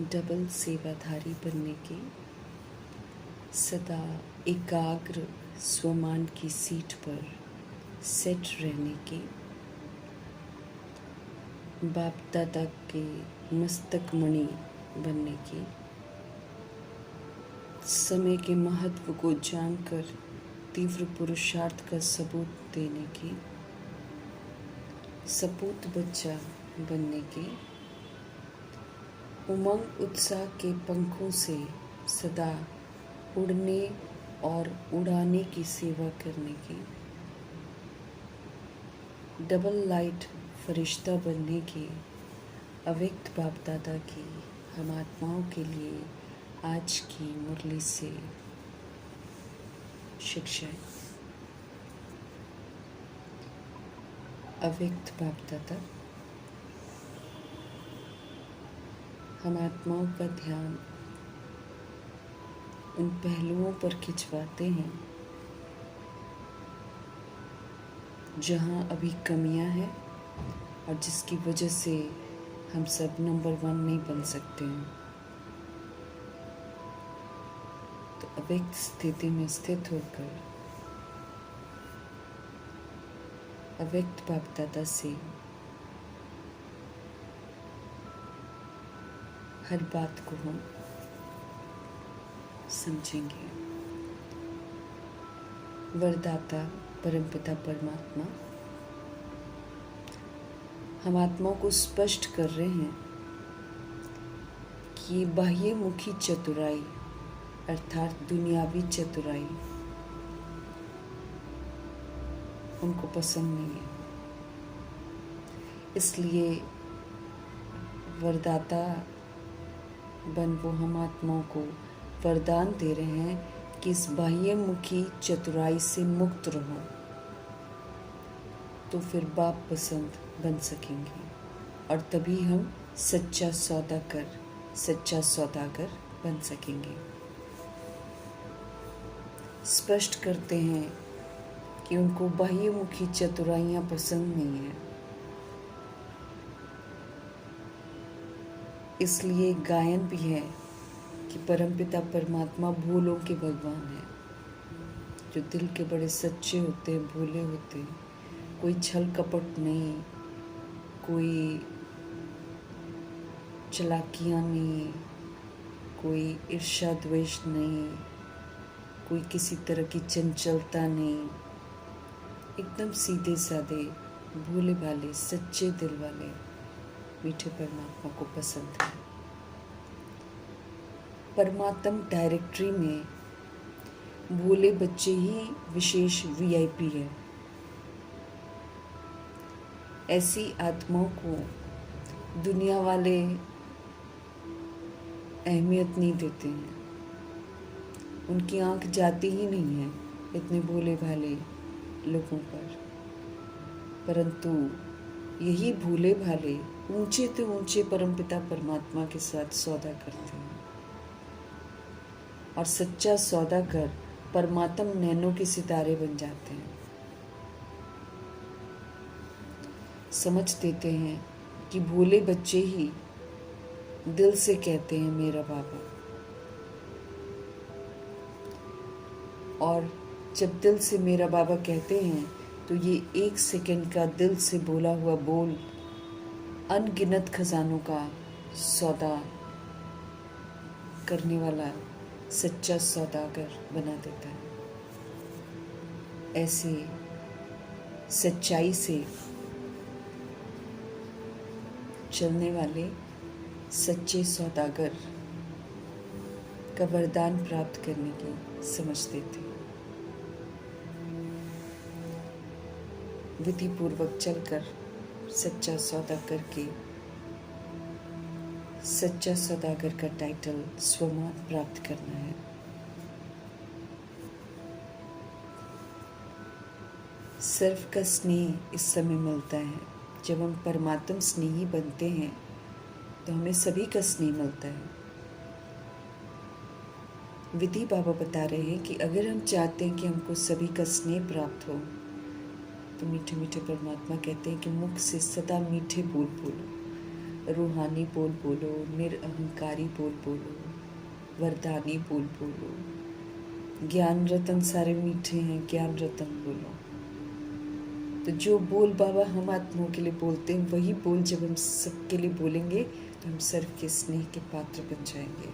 Double सेवाधारी बनने के, सदा एकाग्र स्वमान की सीट पर सेट रहने के, बाप दादा के मस्तक मणि बनने की, समय के महत्व को जानकर तीव्र पुरुषार्थ का सबूत देने की, सपूत बच्चा बनने के, उमंग उत्साह के पंखों से सदा उड़ने और उड़ाने की सेवा करने की, डबल लाइट फरिश्ता बनने की अव्यक्त बाप दादा की हम आत्माओं के लिए आज की मुरली से शिक्षाएं। अव्यक्त बाप दादा हम आत्माओं का ध्यान उन पहलुओं पर खिंचवाते हैं जहाँ अभी कमियां हैं और जिसकी वजह से हम सब नंबर 1 नहीं बन सकते हैं। तो अव्यक्त स्थिति में स्थित होकर अव्यक्त बाप दादा से हर बात को हम समझेंगे। वरदाता परमपिता परमात्मा हम आत्माओं को स्पष्ट कर रहे हैं कि बाह्य मुखी चतुराई अर्थात दुनियावी चतुराई उनको पसंद नहीं है। इसलिए वरदाता बन वो हम आत्माओं को वरदान दे रहे हैं कि इस बाह्य मुखी चतुराई से मुक्त रहो, तो फिर बाप पसंद बन सकेंगे और तभी हम सच्चा सौदागर बन सकेंगे। स्पष्ट करते हैं कि उनको बाह्य मुखी चतुराइयाँ पसंद नहीं है। इसलिए गायन भी है कि परमपिता परमात्मा भूलों के भगवान हैं, जो दिल के बड़े सच्चे होते हैं, भोले होते हैं। कोई छल कपट नहीं, कोई चालाकियाँ नहीं, कोई ईर्ष्या द्वेष नहीं, कोई किसी तरह की चंचलता नहीं। एकदम सीधे साधे भोले भाले सच्चे दिल वाले मीठे परमात्मा को पसंद है। परमात्म डायरेक्टरी में भोले बच्चे ही विशेष VIP है। ऐसी आत्माओं को दुनिया वाले अहमियत नहीं देते हैं, उनकी आंख जाती ही नहीं है इतने भोले भाले लोगों पर। परंतु यही भोले भाले ऊंचे से ऊंचे परमपिता परमात्मा के साथ सौदा करते हैं और सच्चा सौदागर परमात्म नैनों के सितारे बन जाते हैं। समझ देते हैं कि भोले बच्चे ही दिल से कहते हैं मेरा बाबा, और जब दिल से मेरा बाबा कहते हैं तो ये 1 सेकंड का दिल से बोला हुआ बोल अनगिनत खजानों का सौदा करने वाला सच्चा सौदागर बना देता है। ऐसे सच्चाई से चलने वाले सच्चे सौदागर का वरदान प्राप्त करने की समझते थे। विधि पूर्वक चलकर सच्चा सौदा करके सच्चा सौदागर का टाइटल स्वमान प्राप्त करना है। सर्व का स्नेह इस समय मिलता है। जब हम परमात्म स्नेही बनते हैं तो हमें सभी का स्नेह मिलता है। विधि बाबा बता रहे हैं कि अगर हम चाहते हैं कि हमको सभी का स्नेह प्राप्त हो तो मीठे मीठे परमात्मा कहते हैं कि मुख से सदा मीठे बोल बोलो। रूहानी बोल बोलो, निरअहंकारी बोल बोलो, वरदानी बोल बोलो, ज्ञान रतन सारे मीठे हैं, ज्ञान रतन बोलो। तो जो बोल बाबा हम आत्माओं के लिए बोलते हैं, वही बोल जब हम सबके लिए बोलेंगे तो हम सर्व के स्नेह के पात्र बन जाएंगे।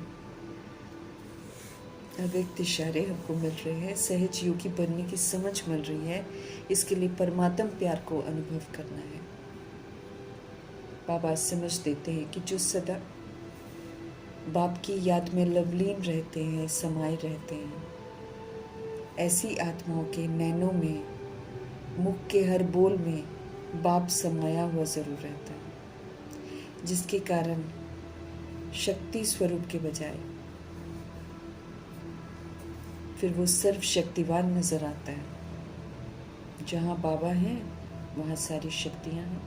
अव्यक्त इशारे हमको मिल रहे हैं, सहज योगी बनने की समझ मिल रही है। इसके लिए परमात्म प्यार को अनुभव करना है। बाबा समझ देते हैं कि जो सदा बाप की याद में लवलीन रहते हैं, समाये रहते हैं, ऐसी आत्माओं के नैनों में, मुख के हर बोल में बाप समाया हुआ जरूर रहता है, जिसके कारण शक्ति स्वरूप के बजाय फिर वो सर्वशक्तिवान नजर आता है। जहाँ बाबा हैं वहाँ सारी शक्तियाँ हैं।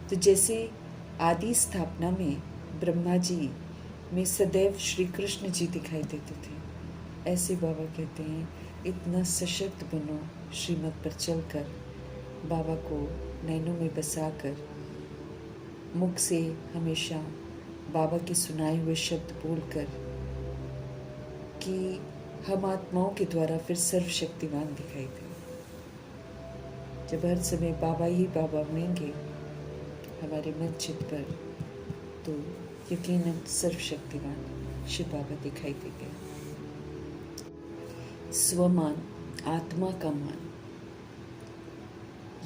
तो जैसे आदि स्थापना में ब्रह्मा जी में सदैव श्री कृष्ण जी दिखाई देते थे, ऐसे बाबा कहते हैं इतना सशक्त बनो, श्रीमत पर चलकर बाबा को नैनों में बसाकर मुख से हमेशा बाबा के सुनाए हुए शब्द बोलकर कि हम आत्माओं के द्वारा फिर सर्वशक्तिवान दिखाई दे। जब हर समय बाबा ही बाबा होंगे हमारे मन चित पर, तो यकीनन सर्वशक्तिवान शिव बाबा दिखाई देंगे। स्वमान, आत्मा का मान,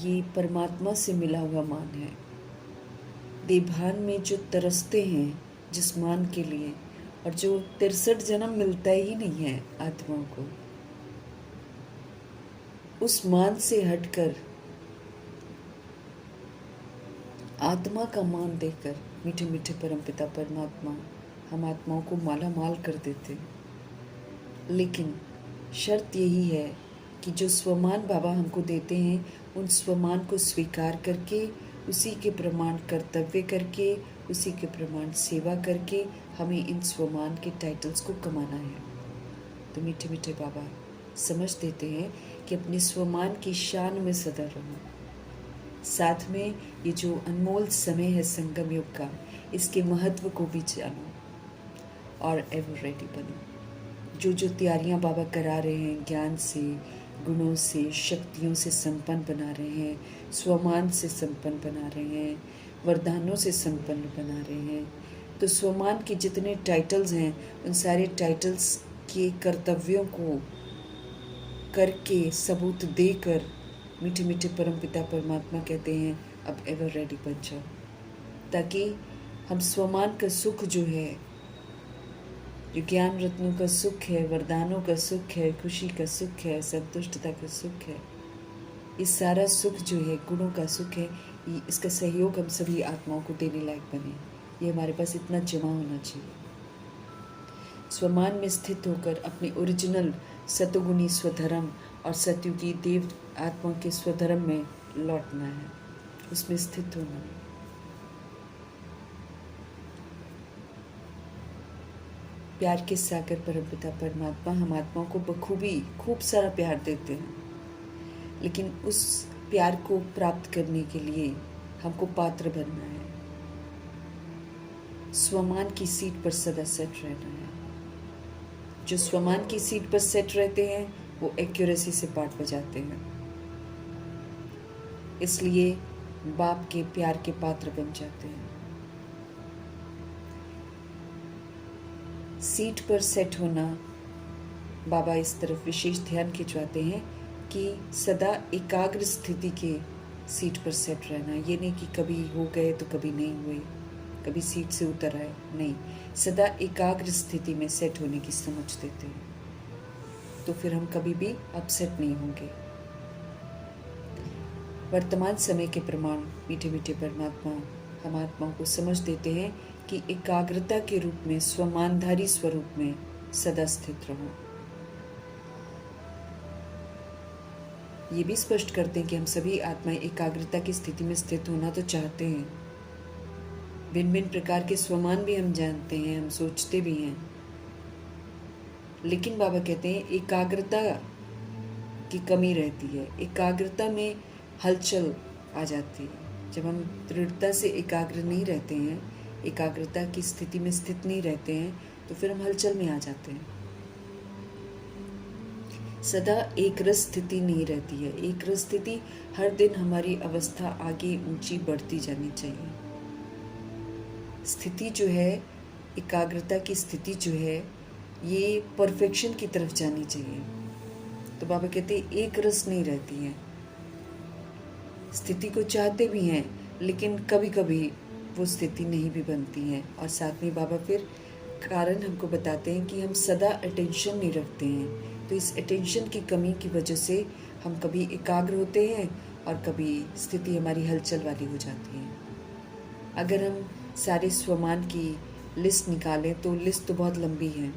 ये परमात्मा से मिला हुआ मान है। देवभान में जो तरसते हैं जिस मान के लिए, और जो 63 जन्म मिलता ही नहीं है आत्माओं को, उस मान से हटकर आत्मा का मान देकर मीठे मीठे परमपिता परमात्मा हम आत्माओं को माला माल कर देते। लेकिन शर्त यही है कि जो स्वमान बाबा हमको देते हैं, उन स्वमान को स्वीकार करके, उसी के प्रमाण कर्तव्य करके, उसी के प्रमाण सेवा करके हमें इन स्वमान के टाइटल्स को कमाना है। तो मीठे मीठे बाबा समझ देते हैं कि अपने स्वमान की शान में सदा रहो। साथ में ये जो अनमोल समय है संगम युग का, इसके महत्व को भी जानो और एवर रेडी बनो। जो जो तैयारियां बाबा करा रहे हैं, ज्ञान से, गुणों से, शक्तियों से संपन्न बना रहे हैं, स्वमान से संपन्न बना रहे हैं, वरदानों से संपन्न बना रहे हैं, तो स्वमान के जितने टाइटल्स हैं उन सारे टाइटल्स के कर्तव्यों को करके सबूत देकर मीठे मीठे परमपिता परमात्मा कहते हैं अब एवर रेडी बन जाओ, ताकि हम स्वमान का सुख जो है, जो ज्ञान रत्नों का सुख है, वरदानों का सुख है, खुशी का सुख है, संतुष्टता का सुख है, ये सारा सुख जो है, गुणों का सुख है, इसका सहयोग हम सभी आत्माओं को देने लायक बने। ये हमारे पास इतना जमा होना चाहिए। स्वमान में स्थित होकर अपने ओरिजिनल सतोगुणी स्वधर्म और सतयुगी देव आत्मा के स्वधर्म में लौटना है, उसमें स्थित होना है। प्यार के सागर परमपिता परमात्मा हम आत्माओं को बखूबी खूब सारा प्यार देते हैं, लेकिन उस प्यार को प्राप्त करने के लिए हमको पात्र बनना है। स्वमान की सीट पर सदा सेट रहना है। जो स्वमान की सीट पर सेट रहते हैं वो एक्यूरेसी से पाठ बजाते हैं, इसलिए बाप के प्यार के पात्र बन जाते हैं। सीट पर सेट होना, बाबा इस तरफ विशेष ध्यान खिंचवाते हैं कि सदा एकाग्र स्थिति के सीट पर सेट रहना। ये नहीं कि कभी हो गए तो कभी नहीं हुए, कभी सीट से उतर आए, नहीं, सदा एकाग्र स्थिति में सेट होने की समझ देते हैं, तो फिर हम कभी भी अपसेट नहीं होंगे। वर्तमान समय के प्रमाण मीठे मीठे परमात्मा हम आत्माओं को समझ देते हैं कि एकाग्रता के रूप में, स्वमानधारी स्वरूप में सदा स्थित रहो। ये भी स्पष्ट करते हैं कि हम सभी आत्माएं एकाग्रता की स्थिति में स्थित होना तो चाहते हैं। भिन्न भिन्न प्रकार के स्वमान भी हम जानते हैं, हम सोचते भी हैं, लेकिन बाबा कहते हैं एकाग्रता की कमी रहती है। एकाग्रता में हलचल आ जाती है। जब हम दृढ़ता से एकाग्र नहीं रहते हैं एकाग्रता की स्थिति में स्थित नहीं रहते हैं तो फिर हम हलचल में आ जाते हैं। सदा एक रस स्थिति नहीं रहती है। एक रस स्थिति हर दिन हमारी अवस्था आगे ऊंची बढ़ती जानी चाहिए। स्थिति जो है, एकाग्रता की स्थिति जो है, ये परफेक्शन की तरफ जानी चाहिए। तो बाबा कहते हैं एक रस नहीं रहती है। स्थिति को चाहते भी हैं लेकिन कभी कभी वो स्थिति नहीं भी बनती है। और साथ में बाबा फिर कारण हमको बताते हैं कि हम सदा अटेंशन नहीं रखते हैं। तो इस अटेंशन की कमी की वजह से हम कभी एकाग्र होते हैं और कभी स्थिति हमारी हलचल वाली हो जाती है। अगर हम सारे स्वमान की लिस्ट निकालें तो लिस्ट तो बहुत लंबी है।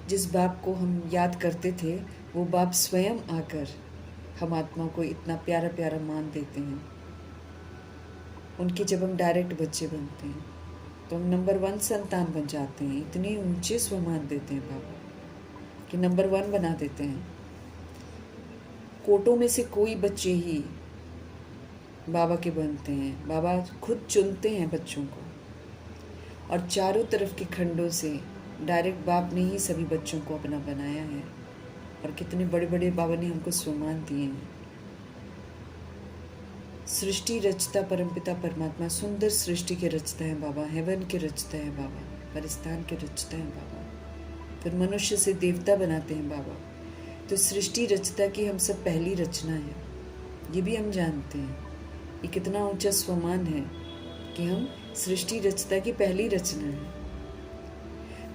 जिस बाप को हम याद करते थे वो बाप स्वयं आकर हम आत्माओं को इतना प्यारा प्यारा मान देते हैं। उनके जब हम डायरेक्ट बच्चे बनते हैं तो हम नंबर 1 संतान बन जाते हैं। इतने ऊंचे स्वमान देते हैं बाबा कि नंबर 1 बना देते हैं। कोटों में से कोई बच्चे ही बाबा के बनते हैं। बाबा खुद चुनते हैं बच्चों को और चारों तरफ के खंडों से डायरेक्ट बाप ने ही सभी बच्चों को अपना बनाया है। और कितने बड़े बड़े बाबा ने हमको सम्मान दिए हैं। सृष्टि रचता परमपिता परमात्मा, सुंदर सृष्टि के रचता है बाबा, हेवन के रचता है बाबा, परिस्तान के रचता है बाबा, फिर मनुष्य से देवता बनाते हैं बाबा। तो सृष्टि रचता की हम सब पहली रचना है, ये भी हम जानते हैं। ये कितना ऊंचा स्वमान है कि हम सृष्टि रचता की पहली रचना है।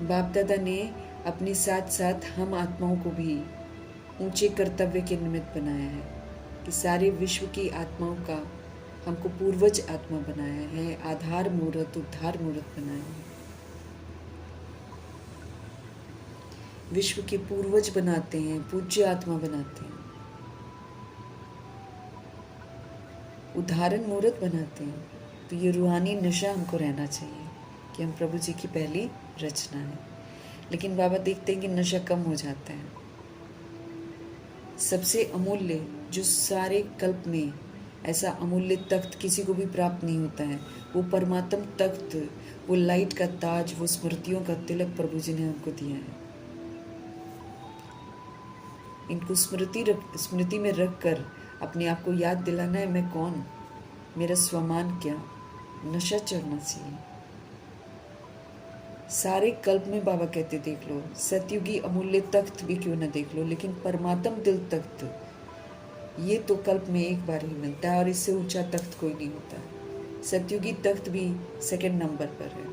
बाप दादा ने अपने साथ साथ हम आत्माओं को भी ऊंचे कर्तव्य के निमित्त बनाया है कि सारे विश्व की आत्माओं का हमको पूर्वज आत्मा बनाया है, आधार मूर्त उद्धार मूर्त बनाया है। विश्व के पूर्वज बनाते हैं, पूज्य आत्मा बनाते हैं, उदाहरण मूर्त बनाते हैं। तो ये रूहानी नशा हमको रहना चाहिए कि हम प्रभु जी की पहली रचना है। लेकिन बाबा देखते हैं कि नशा कम हो जाता है। सबसे अमूल्य जो सारे कल्प में ऐसा अमूल्य तख्त किसी को भी प्राप्त नहीं होता है, वो परमात्म तख्त, वो लाइट का ताज, वो स्मृतियों का तिलक प्रभु जी ने हमको दिया है। इनको स्मृति में रख कर अपने आप को याद दिलाना है, मैं कौन, मेरा स्वमान क्या, नशा चढ़ना चाहिए। सारे कल्प में बाबा कहते देख लो, सतयुगी अमूल्य तख्त भी क्यों ना देख लो, लेकिन परमात्म दिल तख्त ये तो कल्प में एक बार ही मिलता है और इससे ऊंचा तख्त कोई नहीं होता। सतयुगी तख्त भी सेकंड नंबर पर है,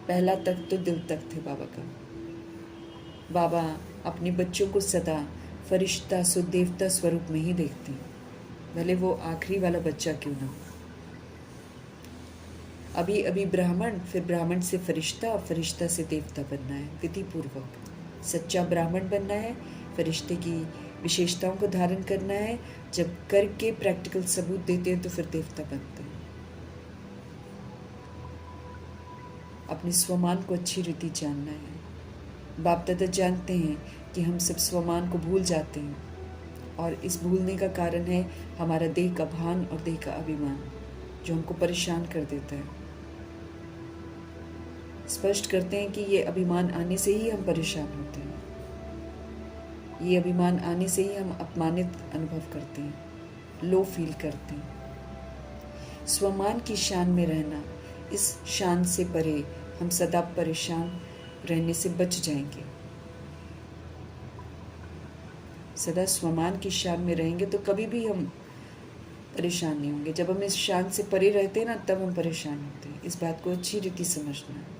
पहला तख्त तो दिल तख्त है बाबा का। बाबा अपने बच्चों को सदा फरिश्ता सुदेवता स्वरूप में ही देखते हैं, भले वो आखिरी वाला बच्चा क्यों ना हो। अभी अभी ब्राह्मण, फिर ब्राह्मण से फरिश्ता, फरिश्ता से देवता बनना है विधि पूर्वक। सच्चा ब्राह्मण बनना है, फरिश्ते की विशेषताओं को धारण करना है। जब करके प्रैक्टिकल सबूत देते हैं तो फिर देवता बनते हैं। अपने स्वमान को अच्छी रीति जानना है। बाप दादा जानते हैं कि हम सब स्वमान को भूल जाते हैं और इस भूलने का कारण है हमारा देह का भान और देह का अभिमान, जो हमको परेशान कर देता है। स्पष्ट करते हैं कि ये अभिमान आने से ही हम परेशान होते हैं, ये अभिमान आने से ही हम अपमानित अनुभव करते हैं, लो फील करते हैं। स्वमान की शान में रहना, इस शान से परे हम सदा परेशान रहने से बच जाएंगे। सदा स्वमान की शान में रहेंगे तो कभी भी हम परेशान नहीं होंगे। जब हम इस शान से परे रहते हैं ना, तब हम परेशान होते हैं। इस बात को अच्छी रीति समझना है।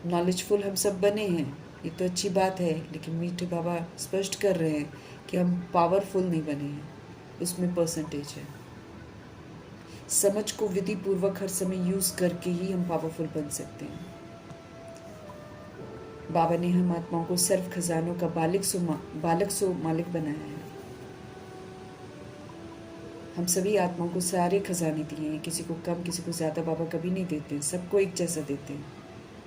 नॉलेजफुल हम सब बने हैं, ये तो अच्छी बात है, लेकिन मीठे बाबा स्पष्ट कर रहे हैं कि हम पावरफुल नहीं बने हैं, उसमें परसेंटेज है। समझ को विधि पूर्वक हर समय यूज करके ही हम पावरफुल बन सकते हैं। बाबा ने हम आत्माओं को सर्व खजानों का बालक सो मालिक बनाया है। हम सभी आत्माओं को सारे खजाने दिए हैं, किसी को कम किसी को ज़्यादा बाबा कभी नहीं देते हैं, सबको एक जैसा देते हैं।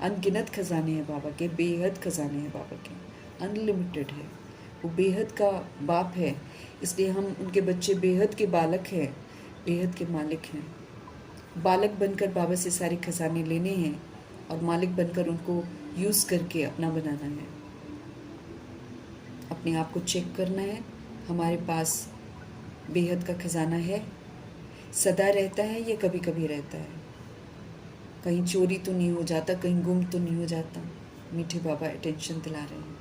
अनगिनत खजाने हैं बाबा के, बेहद खजाने हैं बाबा के, अनलिमिटेड है। वो बेहद का बाप है, इसलिए हम उनके बच्चे बेहद के बालक हैं, बेहद के मालिक हैं। बालक बनकर बाबा से सारे खजाने लेने हैं और मालिक बनकर उनको यूज़ करके अपना बनाना है। अपने आप को चेक करना है, हमारे पास बेहद का खजाना है, सदा रहता है या कभी कभी रहता है, कहीं चोरी तो नहीं हो जाता, कहीं गुम तो नहीं हो जाता। मीठे बाबा अटेंशन दिला रहे हैं,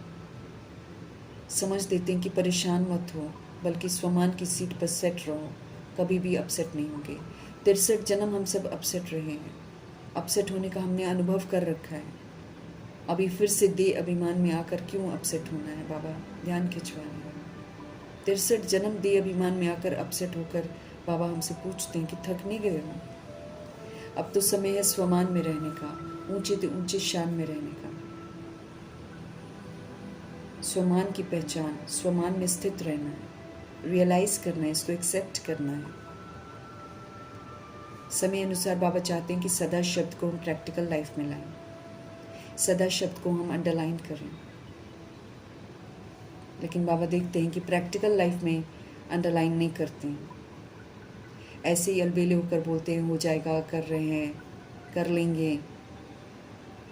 समझ देते हैं कि परेशान मत हो, बल्कि स्वमान की सीट पर सेट रहो, कभी भी अपसेट नहीं होंगे। 63 जन्म हम सब अपसेट रहे हैं, अपसेट होने का हमने अनुभव कर रखा है। अभी फिर से दे अभिमान में आकर क्यों अपसेट होना है? बाबा ध्यान खिंचवा रहे हैं। 63 जन्म दे अभिमान में आकर अपसेट होकर बाबा हमसे पूछते हैं कि थक नहीं गए हो? अब तो समय है स्वमान में रहने का, ऊंचे से ऊंचे शान में रहने का। स्वमान की पहचान, स्वमान में स्थित रहना है, रियलाइज करना है, इसको एक्सेप्ट करना है। समय अनुसार बाबा चाहते हैं कि सदा शब्द को हम प्रैक्टिकल लाइफ में लाएं, सदा शब्द को हम अंडरलाइन करें। लेकिन बाबा देखते हैं कि प्रैक्टिकल लाइफ में अंडरलाइन नहीं करते हैं, ऐसे ही अलबेले होकर बोलते हैं हो जाएगा, कर रहे हैं, कर लेंगे।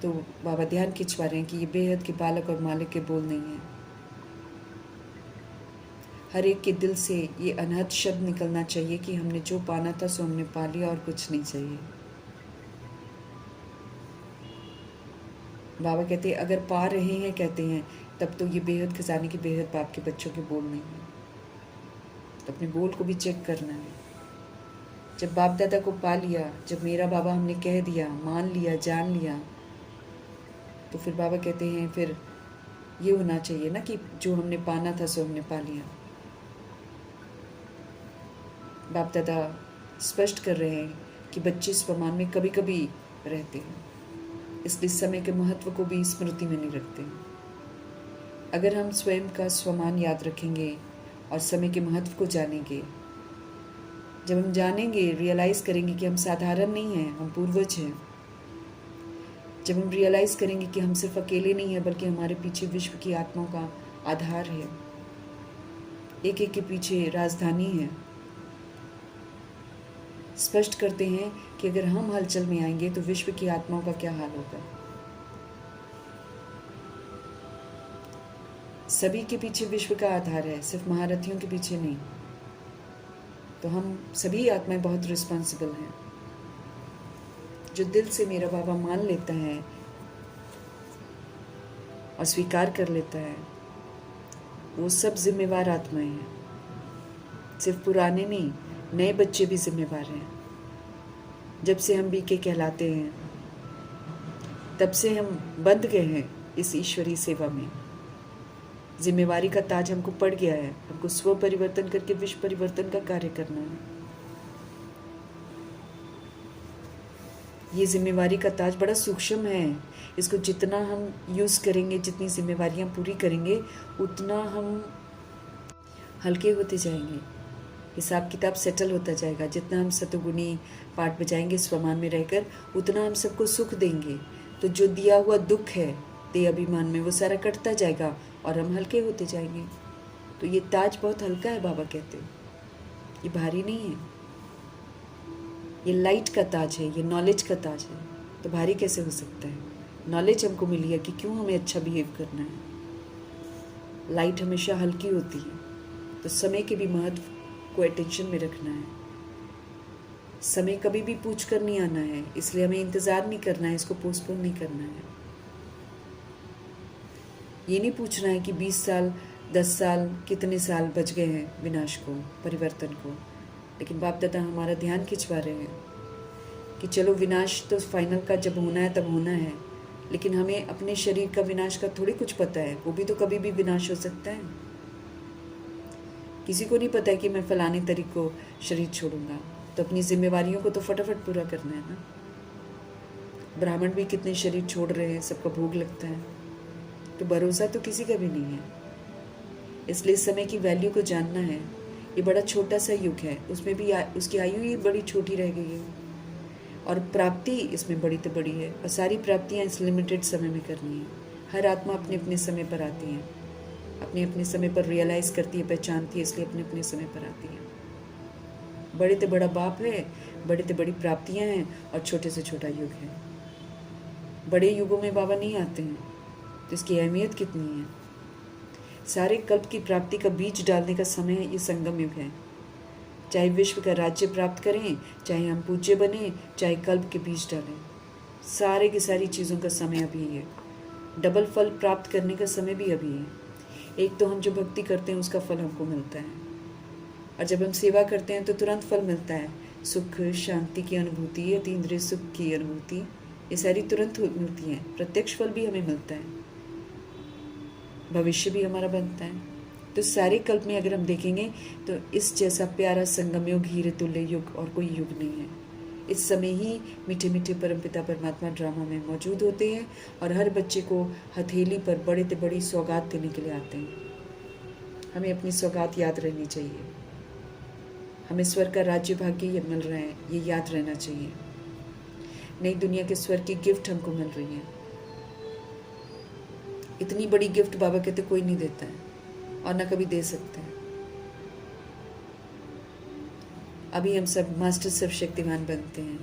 तो बाबा ध्यान खिंचवा रहे हैं कि ये बेहद के बालक और मालिक के बोल नहीं हैं। हर एक के दिल से ये अनहद शब्द निकलना चाहिए कि हमने जो पाना था सो हमने पा लिया और कुछ नहीं चाहिए। बाबा कहते हैं अगर पा रहे हैं, कहते हैं, तब तो ये बेहद खजाने के बेहद बाप के बच्चों के बोल नहीं हैं। तो अपने बोल को भी चेक करना है। जब बाप दादा को पा लिया, जब मेरा बाबा हमने कह दिया, मान लिया, जान लिया, तो फिर बाबा कहते हैं फिर ये होना चाहिए ना कि जो हमने पाना था सो हमने पा लिया। बाप दादा स्पष्ट कर रहे हैं कि बच्चे स्वमान में कभी कभी रहते हैं, इसलिए समय के महत्व को भी स्मृति में नहीं रखते। अगर हम स्वयं का स्वमान याद रखेंगे और समय के महत्व को जानेंगे, जब हम जानेंगे, रियलाइज़ करेंगे कि हम साधारण नहीं हैं, हम पूर्वज हैं। जब हम रियलाइज़ करेंगे कि हम सिर्फ अकेले नहीं हैं, बल्कि हमारे पीछे विश्व की आत्माओं का आधार है, एक एक के पीछे राजधानी है। स्पष्ट करते हैं कि अगर हम हलचल में आएंगे तो विश्व की आत्माओं का क्या हाल होगा। सभी के पीछे विश्व का आधार है, सिर्फ महारथियों के पीछे नहीं। तो हम सभी आत्माएं बहुत रिस्पॉन्सिबल हैं। जो दिल से मेरा बाबा मान लेता है और स्वीकार कर लेता है, वो सब जिम्मेवार आत्माएं हैं। सिर्फ पुराने नहीं, नए बच्चे भी जिम्मेवार हैं। जब से हम बीके कहलाते हैं, तब से हम बंध गए हैं इस ईश्वरीय सेवा में। जिम्मेवारी का ताज हमको पड़ गया है, हमको स्व परिवर्तन करके विश्व परिवर्तन का कार्य करना है। ये जिम्मेवारी का ताज बड़ा सूक्ष्म है, इसको जितना हम यूज़ करेंगे, जितनी जिम्मेवारियां पूरी करेंगे, उतना हम हल्के होते जाएंगे, हिसाब किताब सेटल होता जाएगा। जितना हम सतोगुणी पाठ बजाएंगे स्वमान में रहकर, उतना हम सबको सुख देंगे। तो जो दिया हुआ दुख है दे अभिमान में, वो सारा कटता जाएगा और हम हल्के होते जाएंगे। तो ये ताज बहुत हल्का है, बाबा कहते हैं, ये भारी नहीं है। ये लाइट का ताज है, ये नॉलेज का ताज है। तो भारी कैसे हो सकता है? नॉलेज हमको मिली है कि क्यों हमें अच्छा बिहेव करना है। लाइट हमेशा हल्की होती है। तो समय के भी महत्व को अटेंशन में रखना है। समय कभी भी पूछ कर नहीं आना है, इसलिए हमें इंतज़ार नहीं करना है, इसको पोस्टपोन नहीं करना है। ये नहीं पूछना है कि 20 साल, 10 साल, कितने साल बच गए हैं विनाश को, परिवर्तन को। लेकिन बाप दादा हमारा ध्यान खिंचवा रहे हैं कि चलो विनाश तो फाइनल का जब होना है तब होना है, लेकिन हमें अपने शरीर का विनाश का थोड़ी कुछ पता है। वो भी तो कभी भी विनाश हो सकता है। किसी को नहीं पता है कि मैं फलाने तारीख को शरीर छोड़ूंगा। तो अपनी जिम्मेवारियों को तो फटाफट पूरा करना है ना। ब्राह्मण भी कितने शरीर छोड़ रहे हैं, सबका भोग लगता है। तो भरोसा तो किसी का भी नहीं है। इसलिए समय की वैल्यू को जानना है। ये बड़ा छोटा सा युग है, उसमें भी उसकी आयु ही बड़ी छोटी रह गई है, और प्राप्ति इसमें बड़ी तो बड़ी है। और सारी प्राप्तियाँ इस लिमिटेड समय में करनी है। हर आत्मा अपने अपने समय पर आती है, अपने अपने समय पर रियलाइज़ करती है, पहचानती है, इसलिए अपने अपने समय पर आती है। बड़े तो बड़ा बाप है, बड़े से बड़ी प्राप्तियां हैं और छोटे से छोटा युग है। बड़े युगों में बाबा नहीं आते हैं, तो इसकी अहमियत कितनी है। सारे कल्प की प्राप्ति का बीज डालने का समय ये संगम युग है। चाहे विश्व का राज्य प्राप्त करें, चाहे हम पूज्य बने, चाहे कल्प के बीज डालें, सारे की सारी चीज़ों का समय अभी है। डबल फल प्राप्त करने का समय भी अभी है। एक तो हम जो भक्ति करते हैं उसका फल हमको मिलता है, और जब हम सेवा करते हैं तो तुरंत फल मिलता है। सुख शांति की अनुभूति, अतीन्द्रिय सुख की अनुभूति, ये सारी तुरंत मिलती हैं। प्रत्यक्ष फल भी हमें मिलता है, भविष्य भी हमारा बनता है। तो सारे कल्प में अगर हम देखेंगे तो इस जैसा प्यारा संगम युग, हीरे तुल्य युग और कोई युग नहीं है। इस समय ही मीठे मीठे परमपिता परमात्मा ड्रामा में मौजूद होते हैं और हर बच्चे को हथेली पर बड़े से बड़ी सौगात देने के लिए आते हैं। हमें अपनी सौगात याद रहनी चाहिए। हमें स्वर्ग का राज्य भाग्य ये मिल रहा है, ये याद रहना चाहिए। नई दुनिया के स्वर्ग की गिफ्ट हमको मिल रही है। इतनी बड़ी गिफ्ट बाबा कहते कोई नहीं देता है और ना कभी दे सकते हैं। अभी हम सब मास्टर सर्वशक्तिवान बनते हैं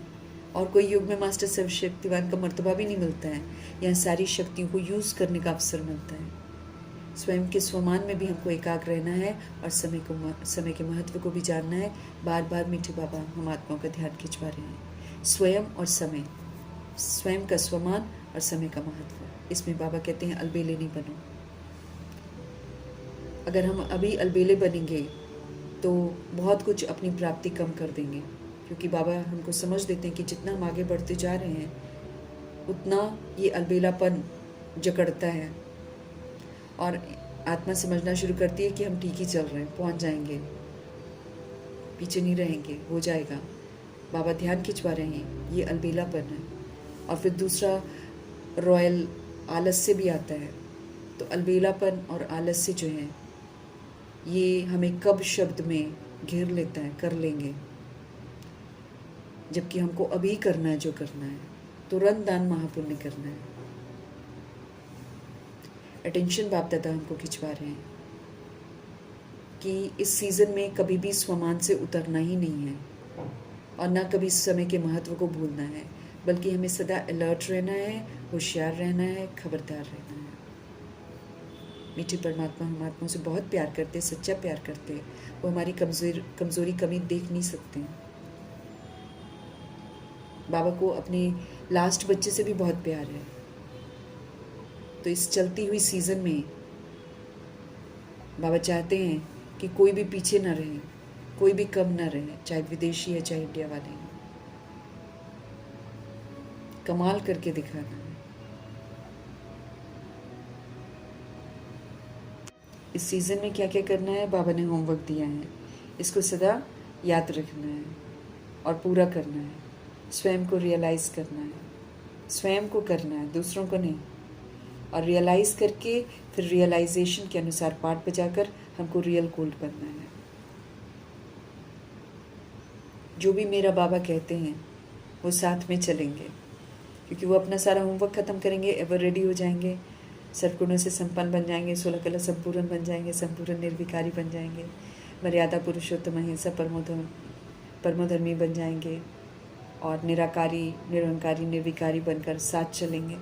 और कोई युग में मास्टर सर्वशक्तिवान का मर्तबा भी नहीं मिलता है। यहाँ सारी शक्तियों को यूज़ करने का अवसर मिलता है। स्वयं के स्वमान में भी हमको एकाग्र रहना है और समय के महत्व को भी जानना है। बार बार मीठे बाबा हम आत्माओं का ध्यान खिंचवा रहे हैं। स्वयं और समय, स्वयं का स्वमान और समय का महत्व, इसमें बाबा कहते हैं अलबेले नहीं बनो। अगर हम अभी अलबेले बनेंगे तो बहुत कुछ अपनी प्राप्ति कम कर देंगे, क्योंकि बाबा हमको समझ देते हैं कि जितना हम आगे बढ़ते जा रहे हैं उतना ये अलबेलापन जकड़ता है और आत्मा समझना शुरू करती है कि हम ठीक ही चल रहे हैं, पहुंच जाएंगे, पीछे नहीं रहेंगे, हो जाएगा। बाबा ध्यान खिंचवा रहे हैं, ये अलबेलापन है। और फिर दूसरा रॉयल आलस्य भी आता है। तो अलबेलापन और आलस्य जो है ये हमें कब शब्द में घेर लेता है, कर लेंगे, जबकि हमको अभी करना है जो करना है, तुरंत दान महापुण्य करना है। अटेंशन बाप दादा हमको खिंचवा रहे हैं कि इस सीज़न में कभी भी स्वमान से उतरना ही नहीं है और ना कभी समय के महत्व को भूलना है, बल्कि हमें सदा अलर्ट रहना है, होशियार रहना है, खबरदार रहना है। मीठे परमात्मा हम आत्माओं से बहुत प्यार करते, सच्चा प्यार करते हैं। वो हमारी कमज़ोरी कमी देख नहीं सकते हैं। बाबा को अपने लास्ट बच्चे से भी बहुत प्यार है। तो इस चलती हुई सीज़न में बाबा चाहते हैं कि कोई भी पीछे ना रहे, कोई भी कम ना रहे, चाहे विदेशी है चाहे इंडिया वाले हैं। कमाल करके दिखाना है। इस सीज़न में क्या क्या करना है बाबा ने होमवर्क दिया है, इसको सदा याद रखना है और पूरा करना है। स्वयं को रियलाइज़ करना है, स्वयं को करना है, दूसरों को नहीं। और रियलाइज़ करके फिर रियलाइजेशन के अनुसार पाठ बजाकर हमको रियल गोल्ड बनना है। जो भी मेरा बाबा कहते हैं वो साथ में चलेंगे, क्योंकि वो अपना सारा होमवर्क ख़त्म करेंगे, एवर रेडी हो जाएंगे, सर्वगुणों से संपन्न बन जाएंगे, 16 कला संपूर्ण बन जाएंगे, संपूर्ण निर्विकारी बन जाएंगे, मर्यादा पुरुषोत्तम अहिंसा परमोधर्मी बन जाएंगे और निराकारी निरंकारी निर्विकारी बनकर साथ चलेंगे।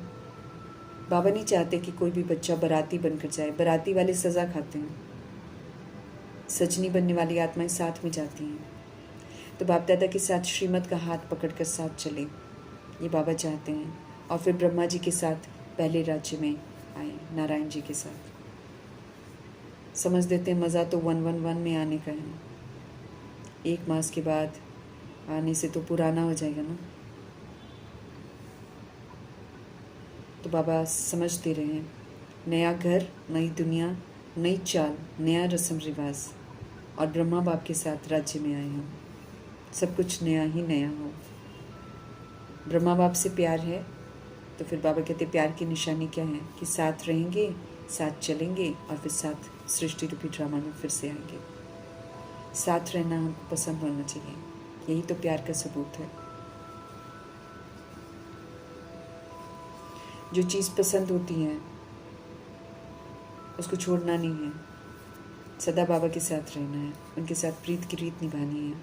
बाबा नहीं चाहते कि कोई भी बच्चा बराती बनकर जाए। बराती वाले सज़ा खाते हैं, सजनी बनने वाली आत्माएं साथ में जाती हैं। तो बाप दादा के साथ श्रीमत का हाथ पकड़कर साथ चले, ये बाबा चाहते हैं। और फिर ब्रह्मा जी के साथ पहले राज्य में आए, नारायण जी के साथ। समझ देते हैं मज़ा तो 111 में आने का है। 1 मास के बाद आने से तो पुराना हो जाएगा ना। तो बाबा समझ दे रहे हैं, नया घर, नई दुनिया, नई चाल, नया रस्म रिवाज, और ब्रह्मा बाप के साथ राज्य में आए हम। सब कुछ नया ही नया हो। ब्रह्मा बाप से प्यार है तो फिर बाबा कहते प्यार की निशानी क्या है कि साथ रहेंगे, साथ चलेंगे और फिर साथ सृष्टि रूपी ड्रामा में फिर से आएंगे। साथ रहना हमको पसंद होना चाहिए, यही तो प्यार का सबूत है। जो चीज़ पसंद होती है उसको छोड़ना नहीं है, सदा बाबा के साथ रहना है, उनके साथ प्रीत की रीत निभानी है।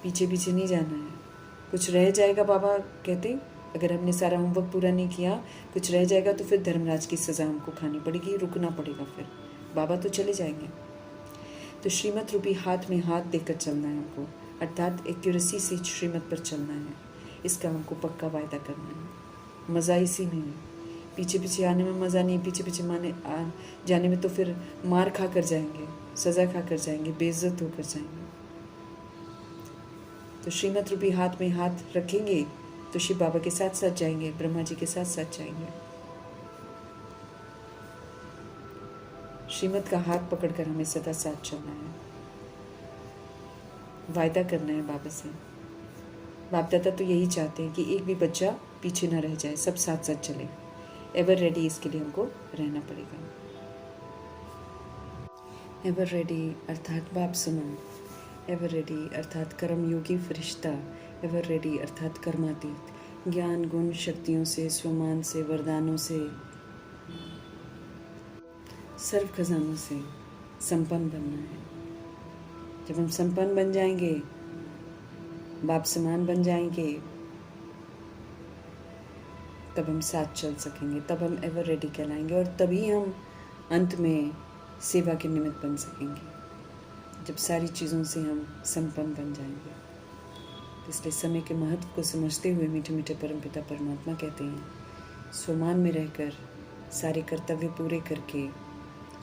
पीछे पीछे नहीं जाना है। कुछ रह जाएगा, बाबा कहते, अगर हमने सारा होमवर्क पूरा नहीं किया, कुछ रह जाएगा तो फिर धर्मराज की सज़ा हमको खानी पड़ेगी, रुकना पड़ेगा, फिर बाबा तो चले जाएंगे। तो श्रीमत रूपी हाथ में हाथ देकर चलना है हमको, अर्थात एक्यूरेसी से श्रीमत पर चलना है। इसका हमको पक्का वायदा करना है। मज़ा इसी में है, पीछे पीछे आने में मज़ा नहीं, पीछे पीछे जाने में तो फिर मार खा कर जाएंगे, सज़ा खा कर जाएंगे, बेइज्जत होकर जाएंगे। तो श्रीमत रूपी हाथ में हाथ रखेंगे तो शिव बाबा के साथ साथ जाएंगे, ब्रह्मा जी के साथ साथ जाएंगे। श्रीमत का हाथ पकड़कर हमें सदा साथ चलना है, वायदा करना है बाबा से। बाप दादा तो यही चाहते हैं कि एक भी बच्चा पीछे ना रह जाए, सब साथ साथ चले। एवर रेडी, इसके लिए हमको रहना पड़ेगा। एवर रेडी अर्थात बाप समान, एवर रेडी अर्थात कर्म योगी फरिश्ता, एवर रेडी अर्थात कर्मातीत, ज्ञान गुण शक्तियों से, स्वमान से, वरदानों से, सर्व खजानों से संपन्न बनना है। जब हम संपन्न बन जाएंगे, बाप समान बन जाएंगे, तब हम साथ चल सकेंगे, तब हम एवर रेडी कहलाएंगे और तभी हम अंत में सेवा के निमित्त बन सकेंगे, जब सारी चीज़ों से हम संपन्न बन जाएंगे। इसलिए समय के महत्व को समझते हुए मीठे मीठे परमपिता परमात्मा कहते हैं, स्वमान में रहकर सारे कर्तव्य पूरे करके,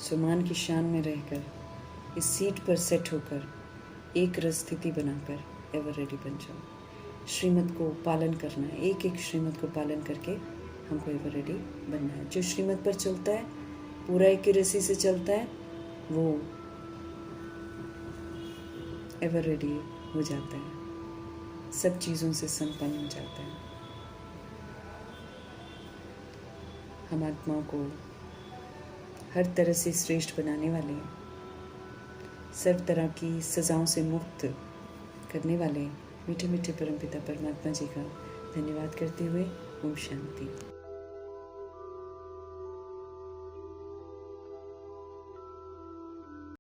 स्वमान की शान में रहकर, इस सीट पर सेट होकर, एक रस स्थिति बनाकर एवर रेडी बन जाओ। श्रीमत को पालन करना है, एक एक श्रीमत को पालन करके हमको एवर रेडी बनना है। जो श्रीमत पर चलता है, पूरा एक्यूरेसी से चलता है, वो एवर रेडी हो जाता है, सब चीज़ों से संपन्न हो जाता है। हम आत्माओं को हर तरह से श्रेष्ठ बनाने वाले, सर्व तरह की सजाओं से मुक्त करने वाले मीठे मीठे परमपिता परमात्मा जी का धन्यवाद करते हुए ओम शांति।